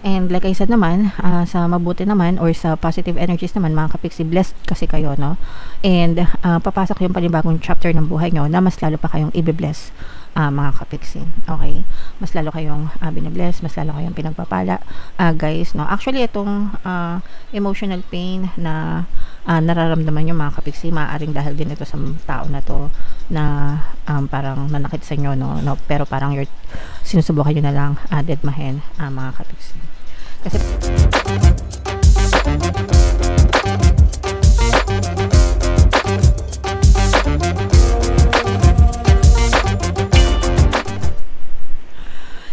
And like I said naman, sa mabuti naman or sa positive energies naman, mga kapiksi, blessed kasi kayo, no? And papasok yung panibagong chapter ng buhay nyo na mas lalo pa kayong i-bless, mga kapiksi. Okay? Mas lalo kayong binibless, mas lalo kayong pinagpapala, guys, no? Actually, itong emotional pain na nararamdaman nyo, mga kapiksi, maaaring dahil din ito sa tao na to na parang nanakit sa inyo, no? Pero parang sinusubukan nyo na lang deadmahin, mga kapiksi. Kasi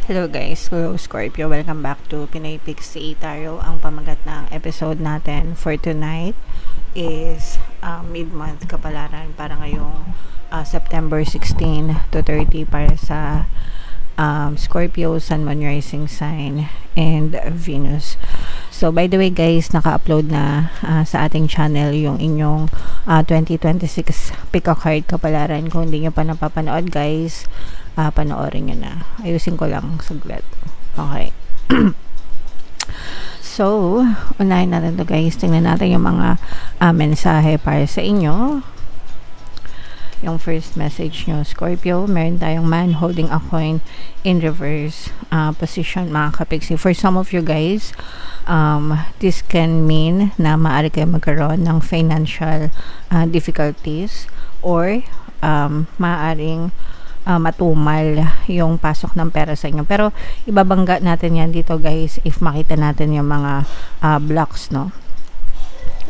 hello guys, Scorpio, welcome back to Pinoy Pixie Tarot. Ang pamagat ng episode natin for tonight is mid-month kapalaran para ngayong September 16 to 30 para sa Scorpio, Sun, Moon, Rising sign, and Venus. So by the way guys, naka-upload na sa ating channel yung inyong 2026 pick a card kapalaran. Kung hindi nyo pa napapanood guys, panoorin nyo na. Ayusin ko lang saglit. Okay. So, unahin natin to guys. Tingnan natin yung mga mensahe para sa inyo. Yung first message nyo, Scorpio, meron tayong man holding a coin in reverse position, mga kapiksi. For some of you guys, this can mean na maaari kayo magkaroon ng financial difficulties or maaaring matumal yung pasok ng pera sa inyo. Pero ibabangga natin yan dito guys if makita natin yung mga blocks, no?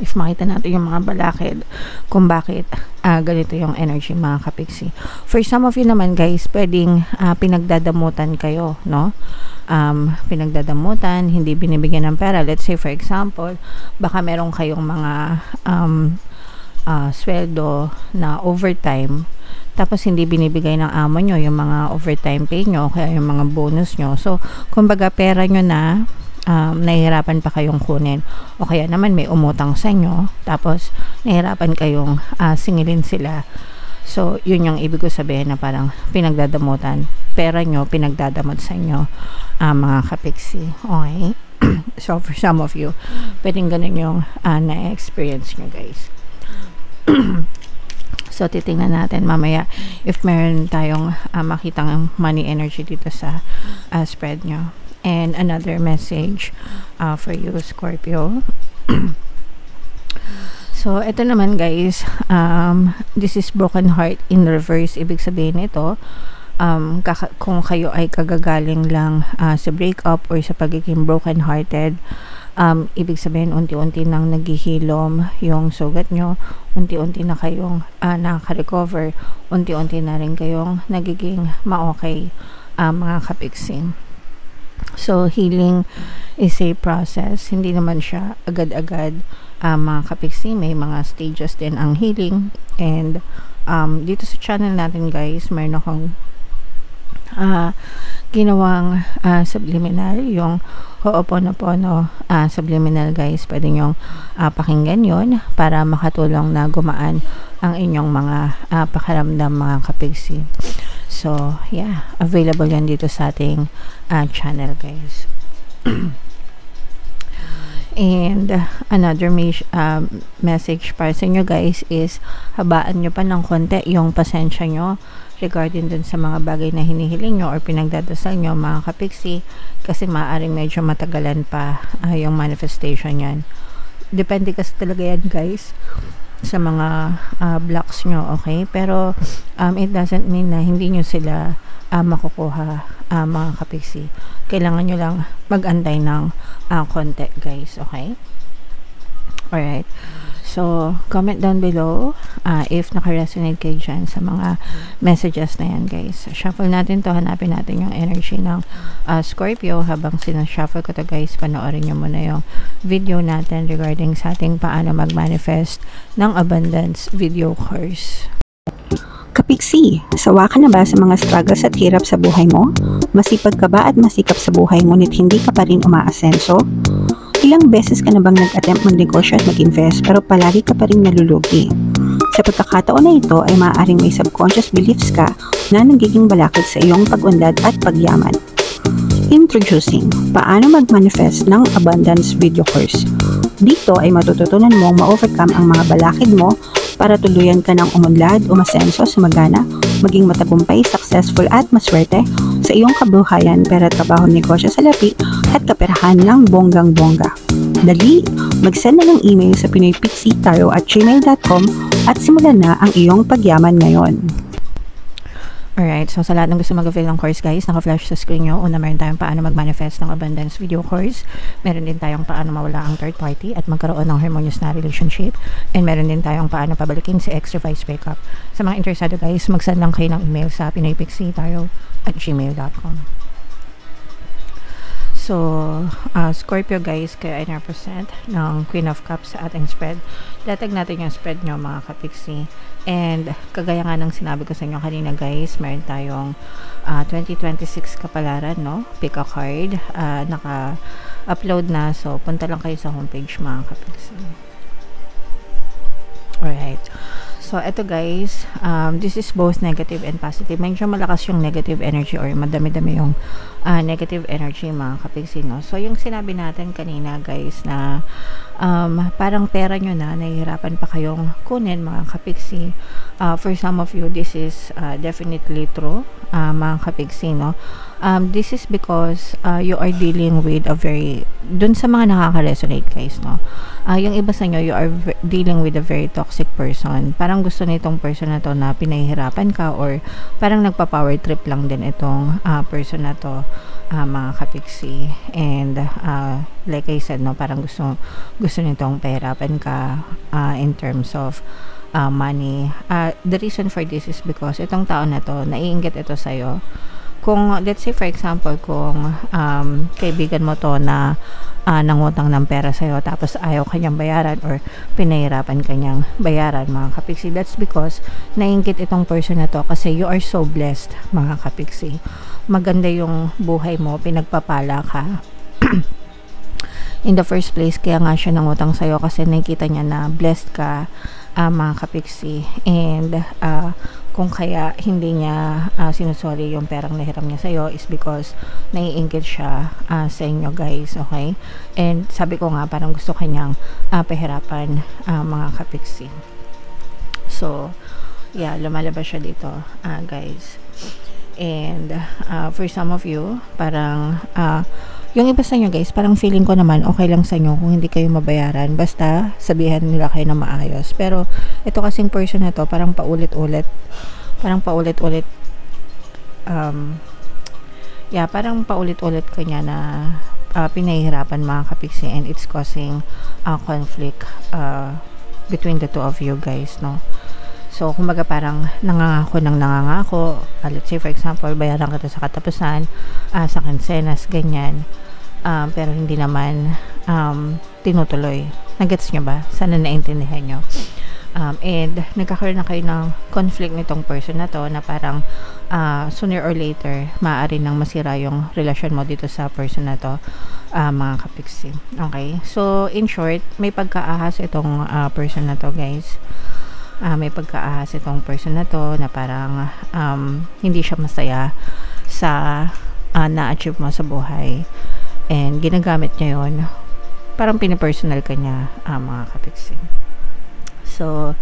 If makita natin yung mga balakid kung bakit ganito yung energy, mga kapiksi. For some of you naman guys, pwedeng pinagdadamutan kayo, no? Pinagdadamutan, hindi binibigyan ng pera. Let's say for example, baka meron kayong mga sweldo na overtime, tapos hindi binibigay ng amo nyo yung mga overtime pay nyo, kaya yung mga bonus nyo. So, kumbaga pera nyo na nahihirapan pa kayong kunin, o kaya naman may umutang sa inyo, tapos nahihirapan kayong singilin sila. So, yun yung ibig ko sabihin na parang pinagdadamutan. Pera nyo, pinagdadamot sa inyo, mga kapiksi. Okay? So, for some of you, pwedeng ganun yung na-experience nyo guys. So, titingnan natin mamaya if meron tayong makitang money energy dito sa spread nyo. And another message for you, Scorpio. So, ito naman guys, this is broken heart in reverse. Ibig sabihin ito, kung kayo ay kagagaling lang sa breakup or sa pagiging broken hearted, ibig sabihin unti-unti nang naghihilom yung sugat nyo, unti-unti na kayong nakaka-recover, unti-unti na rin kayong nagiging ma-okay, mga kapiksi. So healing is a process, hindi naman siya agad-agad, mga kapiksi. May mga stages din ang healing. And dito sa channel natin guys, mayroon akong ginawang subliminal, yung Ho'oponopono subliminal guys. Pwede nyong pakinggan yon para makatulong na gumaan ang inyong mga pakiramdam, mga kapiksi. So yeah, available yan dito sa ating channel guys. And another message para sa inyo guys is habaan nyo pa ng konti yung pasensya nyo regarding dun sa mga bagay na hinihiling nyo or pinagdadasal nyo, mga kapiksi, kasi maaaring medyo matagalan pa yung manifestation yan. Depende kasi talaga yan guys sa mga blocks nyo, okay? Pero it doesn't mean na hindi nyo sila makukuha, mga kapiksi. Kailangan nyo lang mag-antay ng konti guys, okay? Alright. So, comment down below if naka-resonate kayo dyan sa mga messages na yan guys. Shuffle natin to, hanapin natin yung energy ng Scorpio. Habang sinashuffle ko to guys, panoorin nyo muna yung video natin regarding sa ating paano mag-manifest ng abundance video course. Kapiksi, sawa ka na ba sa mga struggles at hirap sa buhay mo? Masipag ka ba at masikap sa buhay ngunit hindi ka pa rin umaasenso? Ilang beses ka na bang nag-attempt magnegosyo at mag-invest pero palagi ka pa rin nalulugi? Sa pagkakataon na ito ay maaaring may subconscious beliefs ka na nagiging balakid sa iyong pag-unlad at pagyaman. Introducing, paano mag-manifest ng abundance video course. Dito ay matututunan mong ma-overcome ang mga balakid mo para tuluyan ka ng umunlad, umasenso, sumagana, maging matagumpay, successful at maswerte sa iyong kabuhayan, pera, trabaho, negosyo, salapi at kaperahan ng bonggang-bongga. Dali, mag-send na ng email sa pinoypixitaro@gmail.com at simulan na ang iyong pagyaman ngayon. Alright, so sa lahat ng gusto mag-avail ng course guys, naka-flash sa screen nyo. Una, meron tayong paano mag-manifest ng abundance video course. Meron din tayong paano mawala ang third party at magkaroon ng harmonious na relationship. And meron din tayong paano pabalikin si ex revised breakup. Sa mga interesado guys, mag-send lang kayo ng email sa pinoypixitaro@gmail.com. So, Scorpio guys, kayo ay represent ng Queen of Cups sa ating spread. Latag natin yung spread nyo mga kapiksi. And kagaya nga ng sinabi ko sa inyo kanina guys, meron tayong 2026 kapalaran, no? Pick a card. Naka-upload na. So, punta lang kayo sa homepage mga kapiksi. Alright. So, eto guys, this is both negative and positive. Medyo malakas yung negative energy or madami-dami yung negative energy mga kapiksi, no? So, yung sinabi natin kanina guys na parang pera nyo na, nahihirapan pa kayong kunin mga kapiksi. For some of you, this is definitely true mga kapiksi, no? This is because you are dealing with a very, dun sa mga nakaka-resonate guys, no? Yung iba sa inyo, you are dealing with a very toxic person. Parang gusto nitong person na to na pinahihirapan ka or parang nagpa-power trip lang din itong person na to mga kapiksi. And like I said, no, parang gusto nitong pahirapan ka in terms of money. The reason for this is because itong tao na to, naiinggit ito sa'yo. Kung, let's say for example, kung kaibigan mo to na nangutang ng pera sa'yo tapos ayaw kanyang bayaran or pinahirapan kanyang bayaran mga kapiksi, that's because naiinggit itong person na to kasi you are so blessed mga kapiksi. Maganda yung buhay mo, pinagpapala ka. In the first place, kaya nga siya nangutang sa'yo kasi nakikita niya na blessed ka mga kapiksi. And kung kaya hindi niya sinusoli yung perang nahiram niya sa'yo is because naiinggit siya sa inyo guys, okay? And sabi ko nga, parang gusto kanyang pahirapan mga kapiksi. So, yeah, lumalabas siya dito guys. And for some of you, parang yung iba sa inyo guys, parang feeling ko naman okay lang sa inyo kung hindi kayo mabayaran, basta sabihan nila kayo na maayos. Pero ito kasing person na to, parang paulit-ulit parang paulit-ulit kanya na pinahihirapan mga kapiksi, and it's causing conflict between the two of you guys, no? So, kumbaga parang nangangako, let's say for example, bayaran kita sa katapusan, sa kinsenas, ganyan. Pero hindi naman tinutuloy. Nagets nyo ba? Sana naintindihan nyo. And nagkakaroon na kayo ng conflict nitong person na to na parang sooner or later maaari nang masira yung relasyon mo dito sa person na to mga kapiksi. Okay? So, in short, may pagkaahas itong person na to guys. May pagkaahas itong person na to na parang hindi siya masaya sa na-achieve mo sa buhay. And ginagamit niya yun, parang pinipersonal ka niya mga kapiksi. So,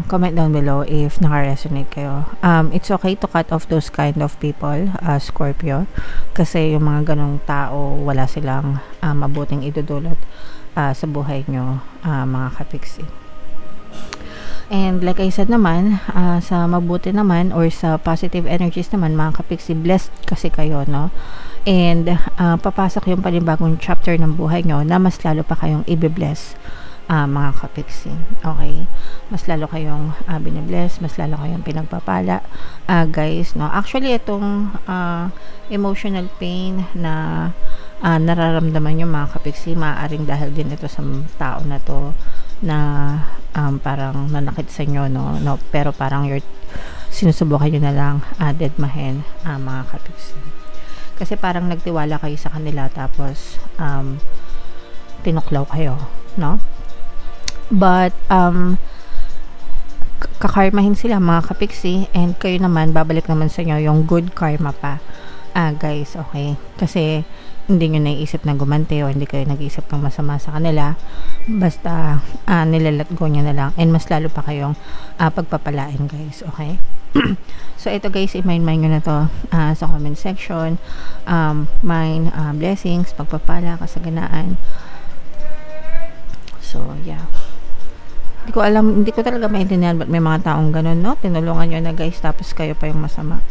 comment down below if naka-resonate kayo. It's okay to cut off those kind of people, Scorpio, kasi yung mga ganong tao, wala silang mabuting idudulot sa buhay nyo mga kapiksi. And like I said naman, sa mabuti naman or sa positive energies naman mga kapiksi, blessed kasi kayo, no? And papasok yung panibagong chapter ng buhay nyo na mas lalo pa kayong i-bless mga kapiksi. Okay? Mas lalo kayong binibless, mas lalo kayong pinagpapala guys, no? Actually, itong emotional pain na nararamdaman nyo mga kapiksi, maaaring dahil din ito sa tao na to na parang nanakit sa inyo, no? Pero parang sinusubukan nyo na lang deadmahin mga kapiksi. Kasi parang nagtiwala kayo sa kanila tapos tinuklaw kayo, no? But kakarmahin sila mga kapiksi, and kayo naman babalik naman sa inyo yung good karma pa guys, okay? Kasi hindi nyo naiisip na gumanti o hindi kayo nag-iisip ng masama sa kanila, basta nilalat go nyo na lang, and mas lalo pa kayong pagpapalain, guys, okay? So ito guys, i-mind nyo na to sa comment section. Mine, blessings, pagpapala, kasaganaan. So yeah, hindi ko talaga maintindihan ba't may mga taong ganun, no? Tinulungan nyo na guys, tapos kayo pa yung masama.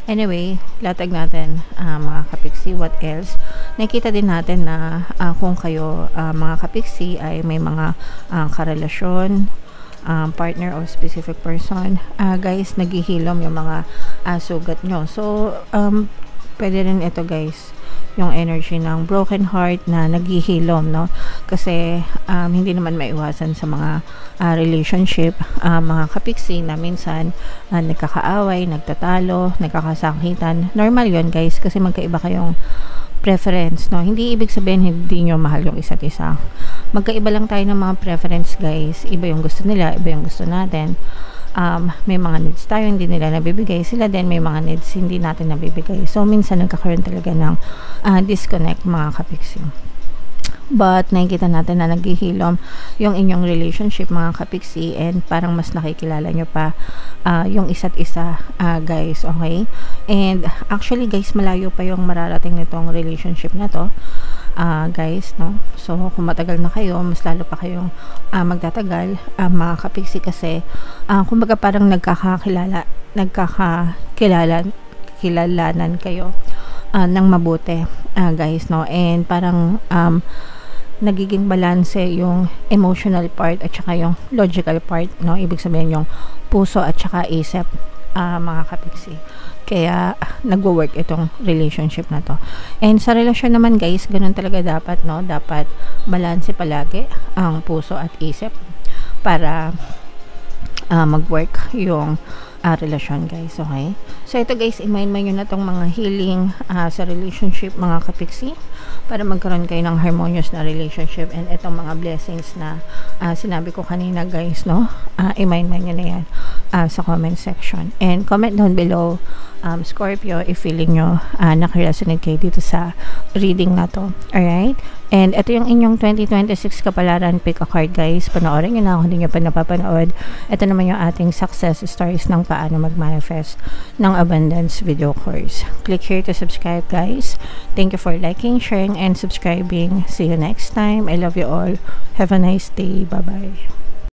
Anyway, latag natin mga kapiksi, what else? Nakita din natin na kung kayo mga kapiksi ay may mga karelasyon, partner or specific person, guys, naghihilom yung mga sugat nyo. So, pwede rin ito guys, yung energy ng broken heart na naghihilom, no? Kasi hindi naman maiwasan sa mga relationship, mga kapiksi, na minsan nagkakaaway, nagtatalo, nagkakasakitan. Normal yon guys, kasi magkaiba kayong preference, no? Hindi ibig sabihin hindi nyo mahal yung isa't isa. Magkaiba lang tayo ng mga preference, guys. Iba yung gusto nila, iba yung gusto natin. May mga needs tayo hindi nila nabibigay, sila din may mga needs hindi natin nabibigay. So minsan nagkakaroon talaga ng disconnect, mga kapiksi. But nakikita natin na naghihilom yung inyong relationship, mga kapiksi, and parang mas nakikilala nyo pa yung isa't isa, guys, okay? And actually guys, malayo pa yung mararating nitong relationship na to, guys, no? So kung matagal na kayo, mas lalo pa kayong magtatagal, mga kapiksi, kasi kumbaga parang nagkakakilalanan kayo ng mabuti, guys, no? And parang nagiging balanse yung emotional part at saka yung logical part, no? Ibig sabihin yung puso at saka isip, mga kapiksi. Kaya nagwo-work itong relationship na to. And sa relasyon naman guys, ganun talaga dapat, no? Dapat balanse palagi ang puso at isip para mag-work yung relasyon, guys, okay? So ito guys, i-mind nyo na tong mga healing sa relationship, mga kapiksi, para magkaroon kayo ng harmonious na relationship. And itong mga blessings na sinabi ko kanina, guys, no? I-mind nyo na yan sa comment section. And comment down below, Scorpio, if feeling nyo nakaresonate kayo dito sa reading na to. Alright? And ito yung inyong 2026 kapalaran. Pick a card, guys. Panoorin nyo na kung hindi nyo pa napapanood. Ito naman yung ating success stories ng paano mag-manifest ng abundance video course. Click here to subscribe, guys. Thank you for liking, sharing, and subscribing. See you next time. I love you all. Have a nice day. Bye-bye.